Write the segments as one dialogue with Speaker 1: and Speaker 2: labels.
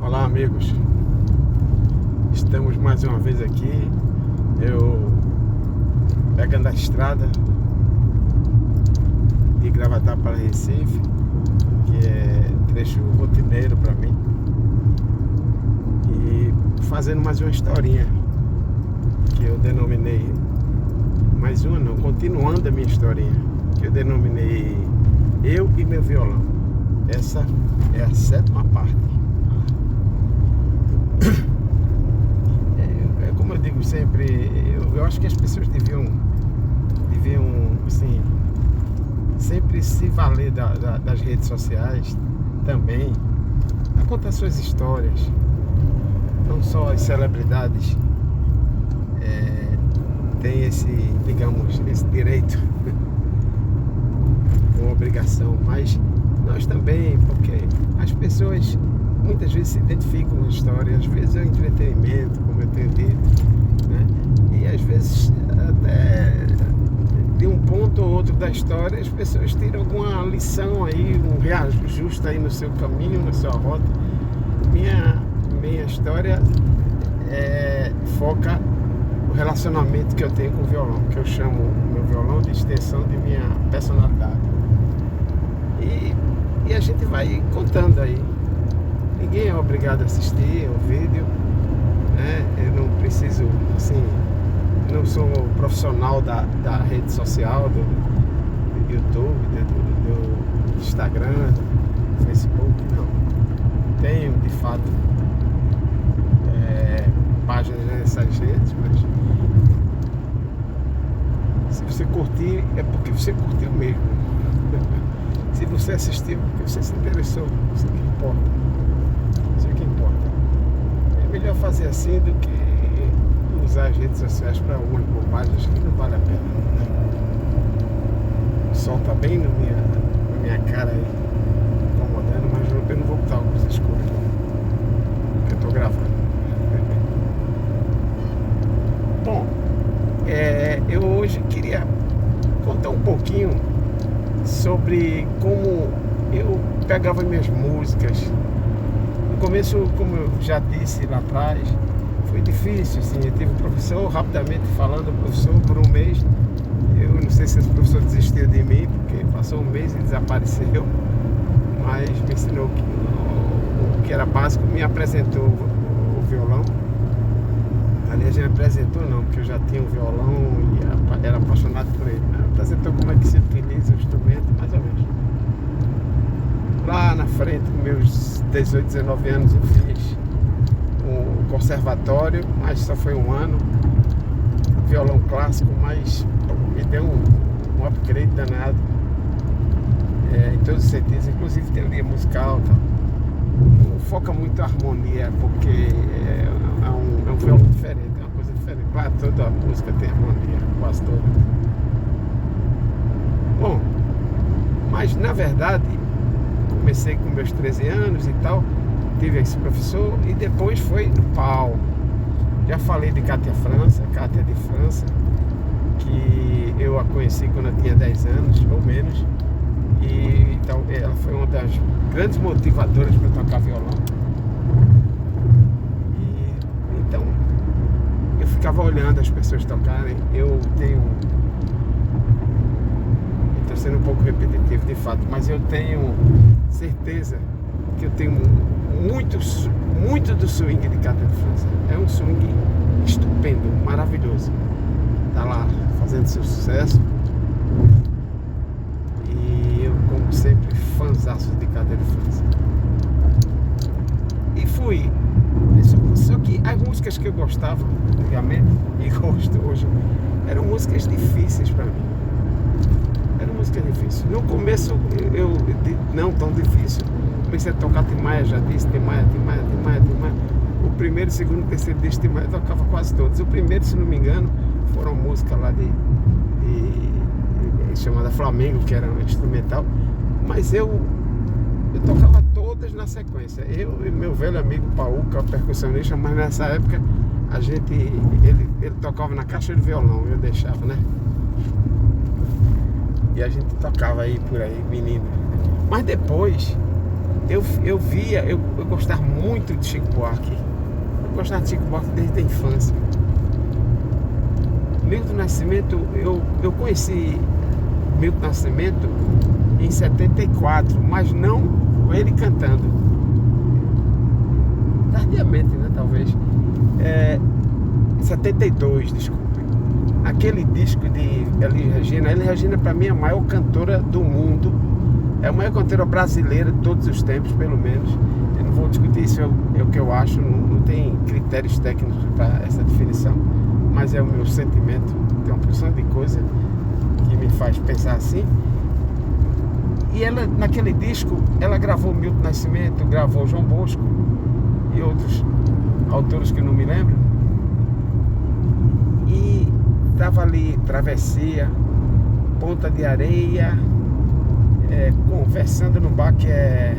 Speaker 1: Olá, amigos. Estamos mais uma vez aqui. Eu pegando a estrada de Gravatá para Recife, que é trecho rotineiro para mim, e fazendo mais uma historinha que eu denominei, mais uma não, continuando a minha historinha, que eu denominei Eu e Meu Violão. Essa é a 7ª parte. Como eu digo sempre, eu acho que as pessoas deviam assim, sempre se valer das redes sociais também, a contar suas histórias. Não só as celebridades têm esse, digamos, esse direito ou obrigação, mas nós também, porque as pessoas muitas vezes se identificam na história, às vezes é um entretenimento, como eu tenho dito, né? E às vezes até de um ponto ou outro da história as pessoas tiram alguma lição aí, um reajuste aí no seu caminho, na sua rota. Minha história foca o relacionamento que eu tenho com o violão, que eu chamo o meu violão de extensão de minha personalidade. E a gente vai contando aí. Ninguém é obrigado a assistir o vídeo, né? Eu não preciso, assim, não sou profissional da rede social, do YouTube, do Instagram, do Facebook, não. Tenho, de fato, páginas nessas redes, mas se você curtir, é porque você curtiu mesmo. Se você assistiu, é porque você se interessou, isso que importa. Isso é que importa. É melhor fazer assim do que usar as redes sociais para algumas bobagens que não vale a pena. O sol tá bem na minha cara aí, incomodando, mas eu não vou botar óculos escuros não, porque eu tô gravando. Bom, eu hoje queria contar um pouquinho sobre como eu pegava minhas músicas. No começo, como eu já disse lá atrás, foi difícil, assim, eu tive um professor, rapidamente falando, o professor por um mês, eu não sei se esse professor desistiu de mim, porque passou um mês e desapareceu, mas me ensinou o que era básico, me apresentou o violão. Aliás, me apresentou não, porque eu já tinha um violão e era apaixonado por ele. Me apresentou como é que se utiliza o instrumento, mais ou menos. Lá na frente, com meus 18, 19 anos, eu fiz um conservatório, mas só foi um ano. Violão clássico, mas me deu um upgrade danado, em todos os sentidos, inclusive teoria musical, tá? Foca muito a harmonia, porque é um violão diferente, é uma coisa diferente. Claro, toda música tem harmonia, quase toda. Bom, mas na verdade comecei com meus 13 anos e tal, tive esse professor e depois foi no pau. Já falei de Cátia de França, que eu a conheci quando eu tinha 10 anos ou menos, e então ela foi uma das grandes motivadoras para tocar violão. E então eu ficava olhando as pessoas tocarem. Estou sendo um pouco repetitivo de fato, mas eu tenho certeza que eu tenho muito do swing de Cátia de França. É um swing estupendo, maravilhoso. Tá lá fazendo seu sucesso. E eu, como sempre, fãzaço de Cátia de França. E fui. Só que as músicas que eu gostava antigamente e gosto hoje eram músicas difíceis para mim. Eram músicas difíceis. No começo eu não tão difícil. Comecei a tocar Tim Maia, já disse, Tim Maia. O primeiro, segundo, terceiro disco de Tim Maia eu tocava quase todos. O primeiro, se não me engano, foram músicas lá chamada Flamengo, que era um instrumental. Mas eu tocava todas na sequência. Eu e meu velho amigo Pauca, percussionista, mas nessa época ele tocava na caixa de violão, eu deixava, né? E a gente tocava aí por aí, menino. Mas depois eu gostava muito de Chico Buarque. Eu gostava de Chico Buarque desde a infância. Milton Nascimento, eu conheci Milton Nascimento em 74, mas não ele cantando. Tardiamente, né, talvez. 72, desculpe. Aquele disco de Elis Regina. Elis Regina, para mim, é a maior cantora do mundo. É a maior cantora brasileira de todos os tempos, pelo menos. Eu não vou discutir isso, é o que eu acho. Não tem critérios técnicos para essa definição, mas é o meu sentimento. Tem uma porção de coisa que me faz pensar assim. E ela, naquele disco, ela gravou Milton Nascimento, gravou João Bosco e outros autores que eu não me lembro. E estava ali Travessia, Ponta de Areia, conversando no bar que é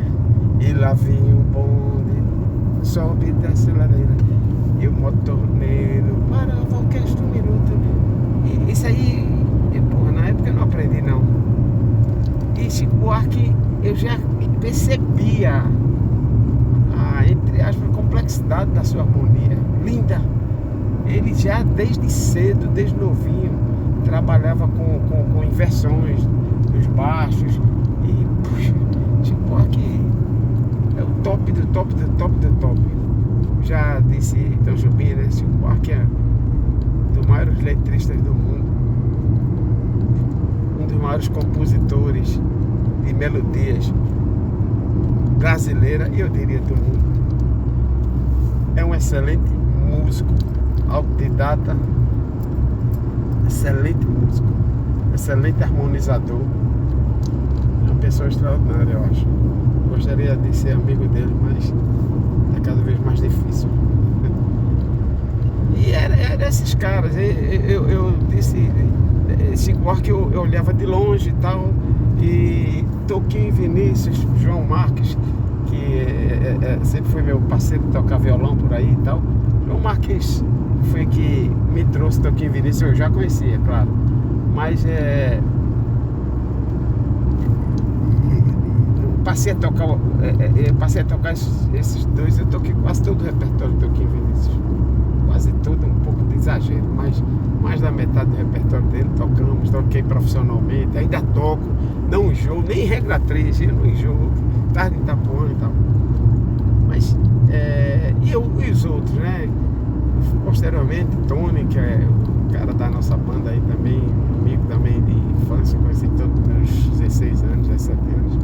Speaker 1: E lá vinha um bonde, sobe e desce a ladeira, e o motorneiro parava o queixo um minuto. E isso aí, porra, na época eu não aprendi não. E Chico Buarque, eu já percebia entre aspas, a complexidade da sua harmonia, linda. Ele já desde cedo, desde novinho, trabalhava com inversões dos baixos. E puxa, Chico Buarque é o top do top do top do top. Já disse Tom Jobim, né? Chico Buarque é um dos maiores letristas do mundo, um dos maiores compositores de melodias brasileira e eu diria do mundo. É um excelente músico, autodidata, excelente músico, excelente harmonizador, é uma pessoa extraordinária, eu acho. Gostaria de ser amigo dele, mas é cada vez mais difícil. E era esses caras. Eu disse, Chico Buarque eu olhava de longe e tal, e Toquinho Vinícius, João Marques, que sempre foi meu parceiro de tocar violão por aí e tal. João Marques foi que me trouxe Toquinho Vinícius, eu já conhecia, claro, mas passei a tocar esses dois. Eu toquei quase todo o repertório do Toquinho Vinícius, quase todo, um pouco de exagero, mas mais da metade do repertório dele tocamos, toquei profissionalmente, ainda toco, não enjoo, nem regra 3, eu não enjoo, tarde em Itapuã e tal. Mas, e os outros, né? Posteriormente, Tony, que é o cara da nossa banda aí também, amigo também de infância, conheci todos os meus 16 anos, 17 anos.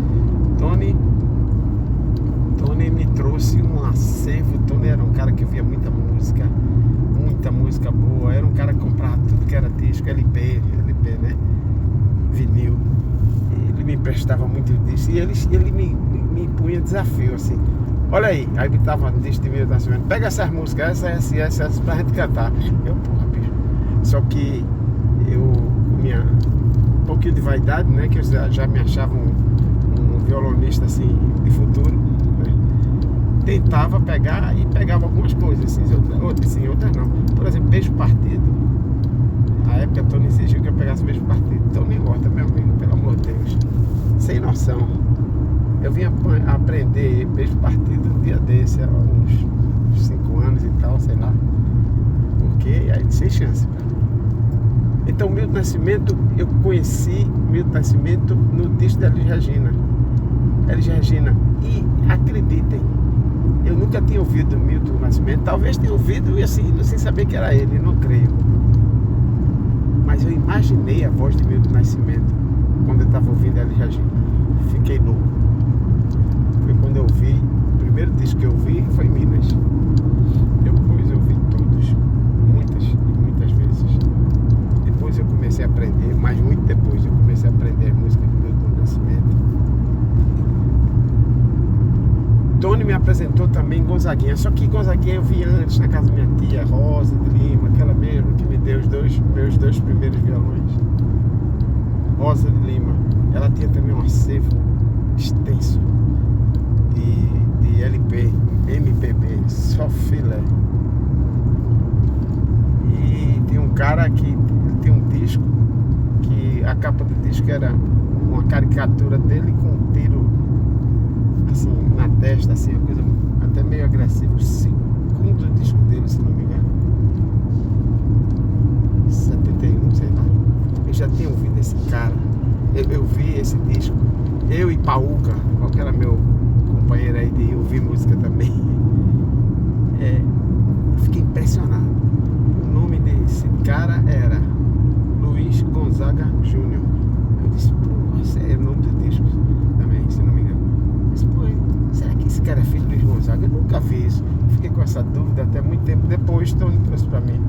Speaker 1: Tony me trouxe um acervo. Tony era um cara que via muita música boa, era um cara que comprava tudo que era disco, LP, né? Vinil. Ele me emprestava muito disso e ele me punha desafio assim. Olha aí me tava no disco de Milton Nascimento, pega essas músicas, essa pra gente cantar. Eu, porra, bicho. Só que eu, minha um pouquinho de vaidade, né? Que eu já me achava um violonista assim, de futuro, né? Tentava pegar e pegava algumas coisas, assim, outras não. Por exemplo, Beijo Partido. Na época, Tony exigiu que eu pegasse Beijo Partido. Tony Horta, meu amigo, pelo amor de Deus. Sem noção. Eu vim aprender Beijo Partido um dia desse, há uns 5 anos e tal, sei lá. Porque aí sem chance, cara. Então, Milton Nascimento, eu conheci Milton Nascimento no disco da Elis Regina. Elis Regina. E acreditem, eu nunca tinha ouvido Milton Nascimento. Talvez tenha ouvido e assim, sem saber que era ele, não creio. Mas eu imaginei a voz de Milton Nascimento quando eu estava ouvindo Elis Regina. Fiquei louco. Foi quando eu ouvi, o primeiro disco que eu ouvi foi Minas. Depois eu ouvi todos, muitas vezes. Depois eu comecei a aprender, mas muito depois eu comecei a aprender a música de Milton Nascimento. Tony me apresentou também Gonzaguinha, só que Gonzaguinha eu vi antes na casa da minha tia, Rosa de Lima, aquela mesma que me deu meus dois primeiros violões. Rosa de Lima, ela tinha também um acervo extenso de LP, MPB, só filé. E tem um cara que tem um disco que a capa do disco era uma caricatura dele com um tiro assim, na testa, assim, uma coisa até meio agressiva. O segundo disco dele, se não me engano. 71, sei lá. Eu já tinha ouvido esse cara. Eu vi esse disco. Eu e Pauca, que era meu companheiro aí de ouvir música também. Fiquei impressionado. O nome desse cara era Luiz Gonzaga Júnior. Eu disse, pô, esse é o nome do disco também, se não me engano. Eu disse, pô, será que esse cara é filho do Luiz Gonzaga? Eu nunca vi isso. Fiquei com essa dúvida até muito tempo depois. Tony trouxe pra mim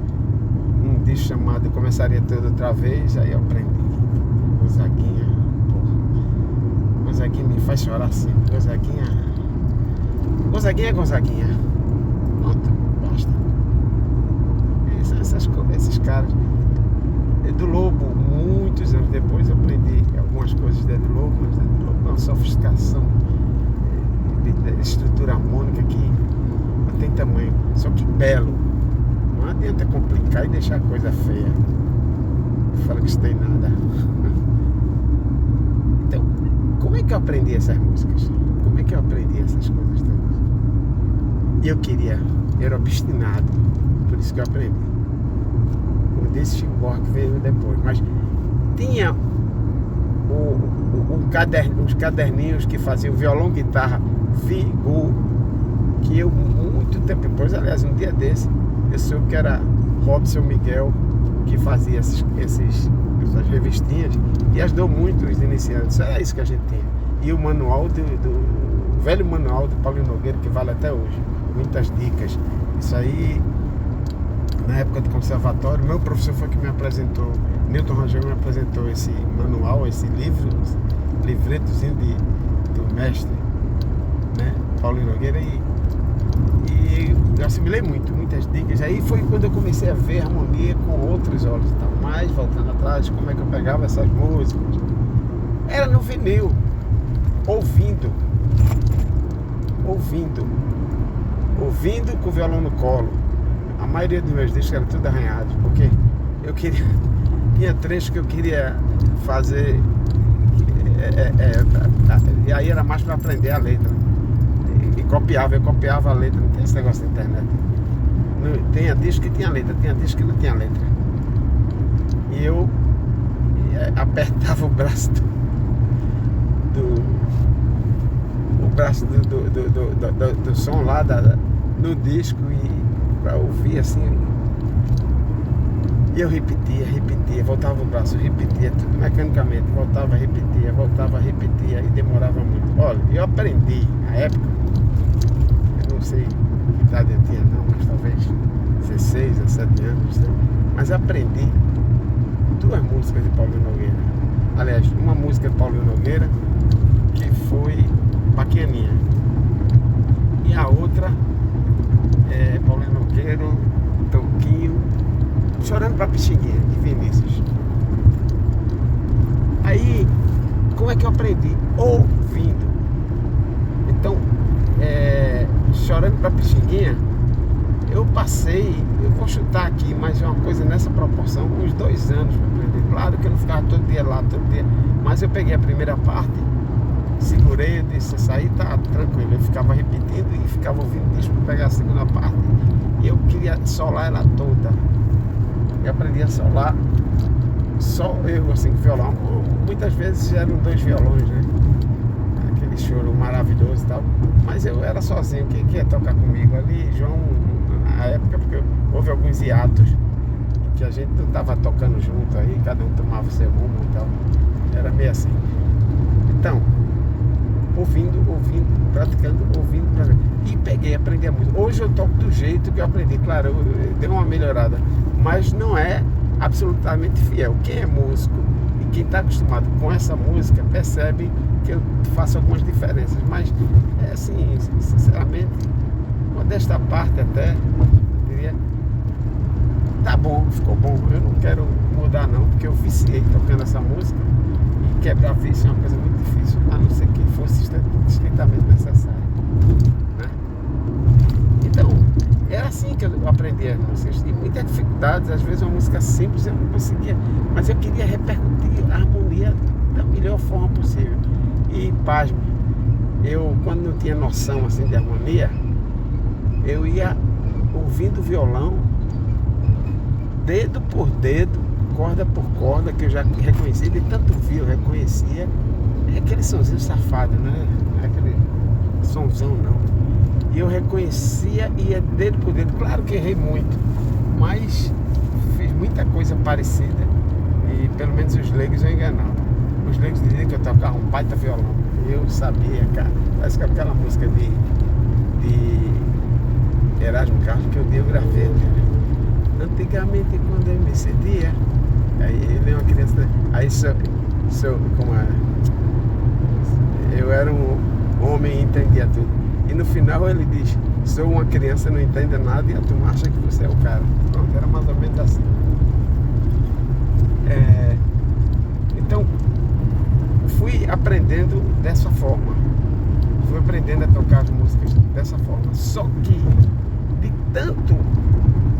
Speaker 1: um disco chamado Começaria Tudo Outra Vez. Aí eu aprendi. Gonzaguinha, pô. Gonzaguinha me faz chorar assim. Gonzaguinha é Gonzaguinha. Pronto, basta. Esses caras. Edu Lobo, muitos anos depois eu aprendi algumas coisas de Edu Lobo, mas Edu Lobo é uma sofisticação de estrutura harmônica que não tem tamanho, só que belo. Não adianta complicar e deixar a coisa feia. Fala que isso tem nada. Então, como é que eu aprendi essas músicas? Como é que eu aprendi essas coisas todas? E eu era obstinado, por isso que eu aprendi. Desse Chico Buarque veio depois, mas tinha os caderninhos que faziam violão, guitarra, Vigor, que eu muito tempo depois, aliás, um dia desse, eu soube que era Robson Miguel que fazia essas revistinhas e ajudou muito os iniciantes. Era isso que a gente tinha. E o manual o velho manual do Paulinho Nogueira, que vale até hoje, muitas dicas. Isso aí, na época do conservatório, meu professor foi que me apresentou, Newton Rangel me apresentou esse manual, esse livretozinho do mestre, né, Paulinho Nogueira, e eu assimilei muitas dicas. Aí foi quando eu comecei a ver harmonia com outros olhos e tal. Mas, voltando atrás, como é que eu pegava essas músicas? Era no vinil, ouvindo com o violão no colo. A maioria dos meus discos era tudo arranhado, porque eu queria, tinha trechos que eu queria fazer, e aí era mais para aprender a letra, eu copiava a letra. Não tem esse negócio da internet. Tinha disco que tinha letra, tinha disco que não tinha letra, e eu apertava o braço do som lá no disco pra ouvir assim, e eu repetia, voltava o braço, repetia tudo mecanicamente, voltava, repetia, e demorava muito. Olha, eu aprendi na época, eu não sei que idade eu tinha não, mas talvez 16, 17 anos, né? Mas aprendi 2 músicas de Paulinho Nogueira. Aliás, uma música de Paulinho Nogueira que foi Paquianinha, e a outra Paulinho Nogueira, Toquinho, Chorando pra Pixinguinha, de Vinícius. Aí, como é que eu aprendi? Ouvindo. Então, Chorando pra Pixinguinha, eu vou chutar aqui, mas é uma coisa nessa proporção, uns 2 anos pra aprender. Claro que eu não ficava todo dia lá, mas eu peguei a primeira parte, segurei, eu disse, essa aí tá tranquilo. Eu ficava repetindo e ficava ouvindo disco para pegar a segunda parte. E eu queria solar ela toda. Eu aprendi a solar só eu, assim, violão. Muitas vezes eram 2 violões, né? Aquele choro maravilhoso e tal. Mas eu era sozinho. Quem ia tocar comigo ali? João, na época, porque houve alguns hiatos que a gente não tava tocando junto aí, cada um tomava seu rumo e tal. Era meio assim. Então, ouvindo, praticando, e aprendi muito. Hoje eu toco do jeito que eu aprendi. Claro, eu dei uma melhorada, mas não é absolutamente fiel. Quem é músico e quem está acostumado com essa música percebe que eu faço algumas diferenças, mas assim, sinceramente, modesta parte até, eu diria, tá bom, ficou bom. Eu não quero mudar não, porque eu viciei tocando essa música. Quebrar vício é uma coisa muito difícil, a não ser que fosse estritamente necessário, né? Então, era assim que eu aprendi as músicas. E muitas dificuldades, às vezes uma música simples eu não conseguia, mas eu queria repercutir a harmonia da melhor forma possível. E pasme, eu, quando não tinha noção assim de harmonia, eu ia ouvindo o violão, dedo por dedo, corda por corda, que eu já reconhecia, de tanto ouvir, eu reconhecia. É aquele sonzinho safado, né? Não é aquele sonzão, não. E eu reconhecia e ia dedo por dedo. Claro que errei muito, mas fiz muita coisa parecida e pelo menos os leigos eu enganava. Os leigos diziam que eu tocava um baita violão. Eu sabia, cara. Parece que aquela música de Erasmo Carlos que eu gravei, né? Antigamente, quando eu me sentia, aí ele é uma criança, aí como é? Eu era um homem e entendia tudo. E no final ele diz: sou uma criança, não entende nada e a turma acha que você é o cara. Pronto, era mais ou menos assim. Então, fui aprendendo dessa forma. Fui aprendendo a tocar as músicas dessa forma. Só que, de tanto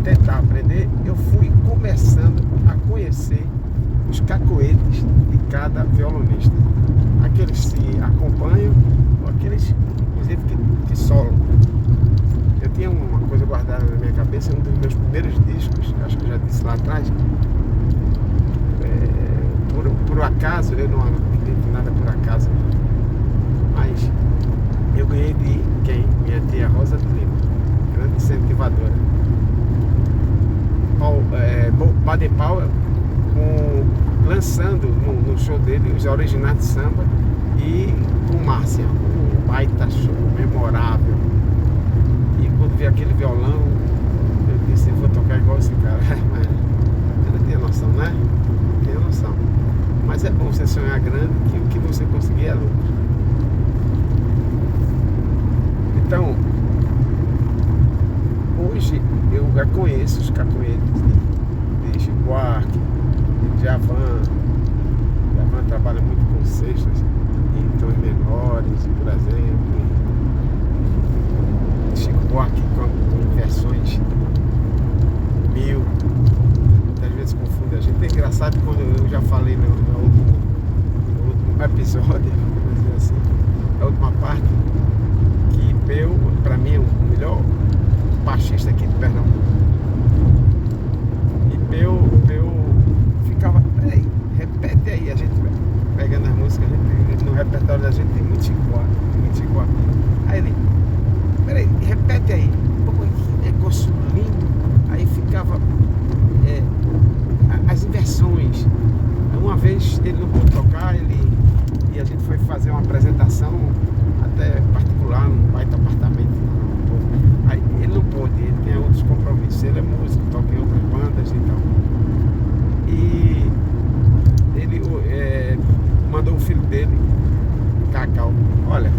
Speaker 1: tentar aprender, eu fui começando a conhecer os cacoetes de cada violonista. Aqueles que acompanham, ou aqueles, inclusive, que solam. Eu tinha uma coisa guardada na minha cabeça, um dos meus primeiros discos, acho que eu já disse lá atrás. Por acaso, eu não acredito em nada por acaso, mas eu ganhei de quem? Minha tia Rosa de Lima, grande incentivadora. Baden Powell, lançando no show dele os originais de samba, e com Márcia, um baita show memorável. E quando vi aquele violão, eu disse: eu vou tocar igual esse cara. Mas eu não tinha noção, né? Não tinha noção. Mas é bom você sonhar grande, que o que você conseguir é lucro. Então, hoje eu já conheço os capoeiros de Chico Buarque, de Djavan. Djavan trabalha muito com sextas em tons menores, por exemplo. Chico Buarque com versões 1000. Muitas vezes confunde a gente. É engraçado, quando eu já falei no último episódio, vamos dizer assim, a última parte, que Peu, pra mim, é o melhor baixista aqui de Pernambuco. E Peu ficava: peraí, repete aí. A gente pegando as músicas, no repertório da gente tem muito Chico Buarque. Aí ele: peraí, repete aí. Pô, que negócio lindo. Aí ficava as inversões. Uma vez ele não pôde tocar, e a gente foi fazer uma apresentação até particular, num baita apartamento. Aí ele não pôde, ele tem outros compromissos. Ele é músico, toca em outras bandas e tal. E ele mandou o filho dele, Cacau. Olha,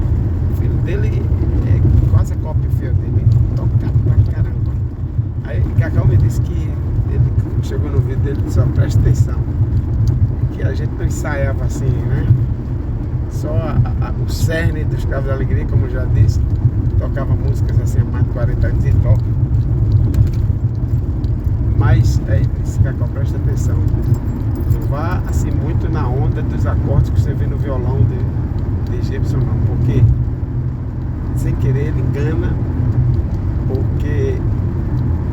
Speaker 1: o filho dele é quase a cópia feia dele, toca pra caramba. Aí Cacau me disse que ele chegou no vídeo dele e disse: ó, presta atenção, que a gente não ensaiava assim, né? Só o cerne dos Cravos da Alegria, como eu já disse, tocava músicas assim há mais de 40 anos e toca. Mas aí disse: Cacau, presta atenção, não vá assim muito na onda dos acordes que você vê no violão de Gibson, não, porque sem querer ele engana, porque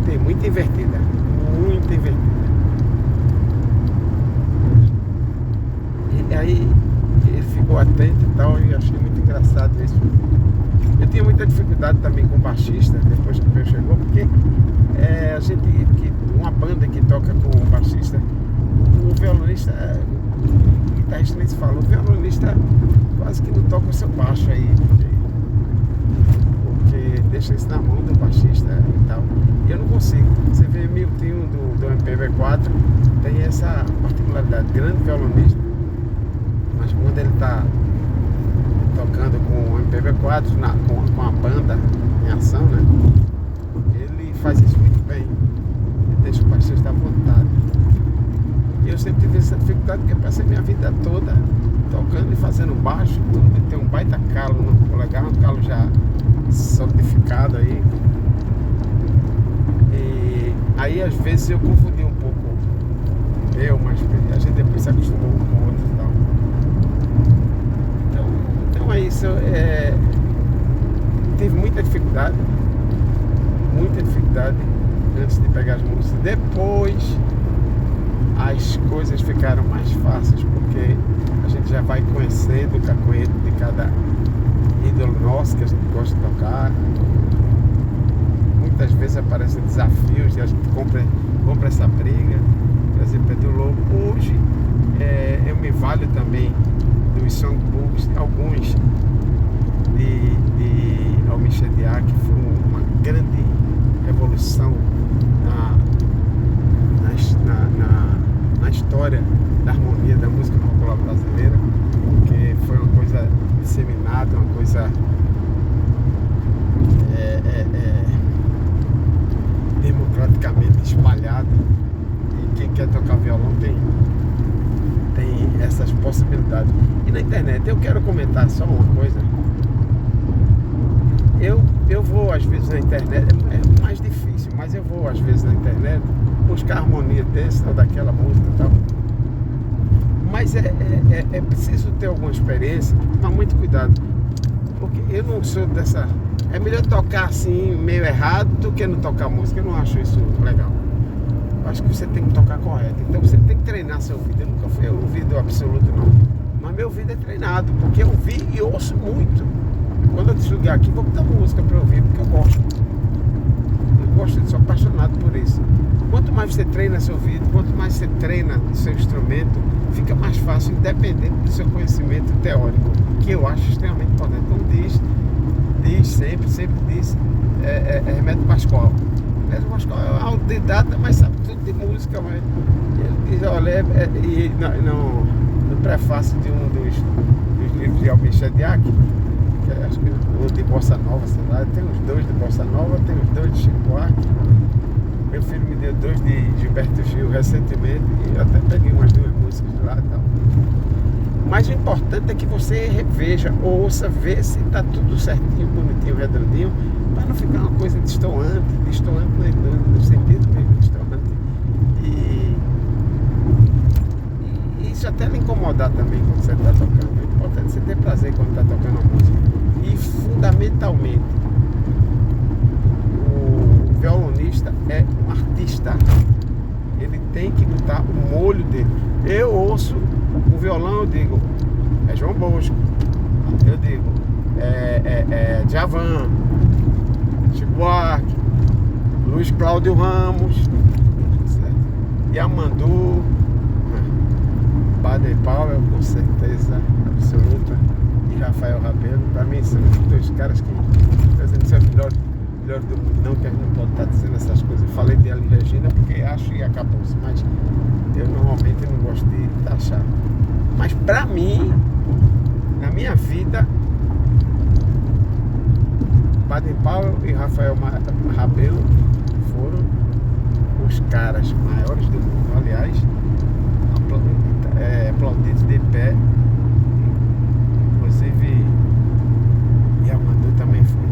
Speaker 1: tem muita invertida. E aí ele ficou atento e tal, e eu achei muito engraçado isso. Eu tinha muita dificuldade também com o baixista depois que o Peu chegou, porque uma banda que toca com o baixista, o violonista, o guitarrista nem se fala, o violonista quase que não toca o seu baixo aí, porque deixa isso na mão do baixista e tal. E eu não consigo. Você vê Miltinho do MPB4, tem essa particularidade, grande violonista, mas quando ele está tocando com o MPB4, com a banda em ação, né, ele faz isso muito bem. Ele deixa o baixista à vontade. E eu sempre tive essa dificuldade, porque eu passei minha vida toda tocando e fazendo baixo, tudo, tem um baita calo no polegar, um calo já solidificado aí. E aí às vezes eu confundi um pouco mas a gente depois se acostumou com o outro e tal. Então é isso. tive muita dificuldade antes de pegar as músicas. Depois as coisas ficaram mais fáceis, porque a gente já vai conhecendo o cacoete de cada ídolo nosso que a gente gosta de tocar. Muitas vezes aparecem desafios e a gente compra essa briga. Por exemplo, do Lobo. Hoje eu me valho também dos songbooks, alguns de Almir Shediac, que foi uma grande revolução na história da harmonia da música popular brasileira, porque foi uma coisa disseminada, uma coisa democraticamente espalhada, e quem quer tocar violão tem essas possibilidades. E na internet, eu quero comentar só uma coisa. Eu vou às vezes na internet, é mais difícil, mas eu vou às vezes na internet buscar harmonia dessa ou daquela música e tal. Mas é preciso ter alguma experiência, tomar muito cuidado, porque eu não sou dessa. É melhor tocar assim meio errado do que não tocar música. Eu não acho isso legal. Eu acho que você tem que tocar correto. Então você tem que treinar seu ouvido. Eu nunca fui ouvido absoluto não, mas meu ouvido é treinado, porque eu ouvi e ouço muito. Quando eu desligar aqui, vou botar música para ouvir, porque eu gosto. Eu sou apaixonado por isso. Quanto mais você treina seu ouvido, quanto mais você treina o seu instrumento, fica mais fácil, independente do seu conhecimento teórico, que eu acho extremamente importante. Como diz sempre diz Hermeto Pascoal. Hermeto Pascoal é autodidata, mas sabe tudo de música. Mas ele diz, olha, no prefácio de um dos livros de Almir Shediac, acho que o de Bossa Nova, sei lá, tem uns 2 de Bossa Nova, tem uns 2 de Chico Buarque. Meu filho me deu 2 de Gilberto Gil recentemente, e eu até peguei umas 2 músicas de lá e tal. Mas o importante é que você reveja, ouça, vê se está tudo certinho, bonitinho, redondinho, para não ficar uma coisa destoante no sentido mesmo, destoante. E isso até lhe incomodar também quando você está tocando. É importante você ter prazer quando está tocando a música. E fundamentalmente, o violonista é um artista. Ele tem que botar o molho dele. Eu ouço o violão, eu digo, é João Bosco. Eu digo, Djavan, Chico Buarque, Luiz Cláudio Ramos, certo? Yamandu, Baden Powell, com certeza absoluta, e Rafael Rabelo. Para mim são os 2 caras que dizendo ser o melhor do mundo. Não que a gente não pode estar dizendo essas coisas. Eu falei de Elis Regina porque acho e acabou-se, mas eu normalmente não gosto de taxar. Mas para mim, na minha vida, Baden Powell e Rafael Rabelo foram os caras maiores do mundo. Aliás, aplaudidos de pé. Inclusive Yamandu também foi.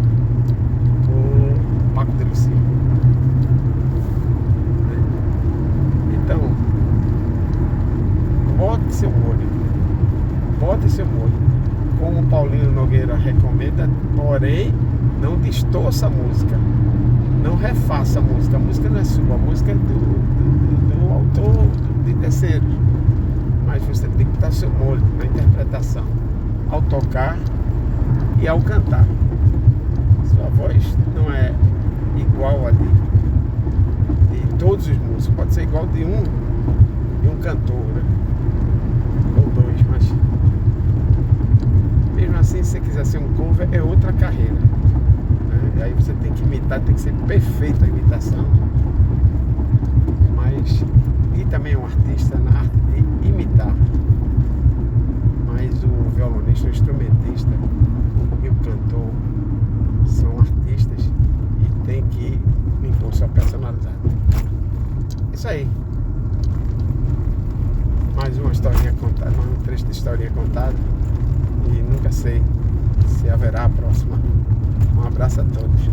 Speaker 1: O Paco de Lucia. Então, bote seu molho, como o Paulinho Nogueira recomenda, porém não distorça a música, não refaça a música não é sua, a música é do autor, de terceiros, mas você tem que botar seu molho na interpretação, ao tocar e ao cantar. Sua voz não é igual a de todos os músicos, pode ser igual de um cantor, né? Ou 2, mas mesmo assim, se você quiser ser um cover, é outra carreira, né? E aí você tem que imitar, tem que ser perfeita a imitação, mas e também é um artista na arte de imitar. Mas o violonista, o instrumentista e o cantor são artistas e tem que impor sua personalidade. Isso aí. Mais uma historinha contada, mais um trecho de historinha contada. E nunca sei se haverá a próxima. Um abraço a todos.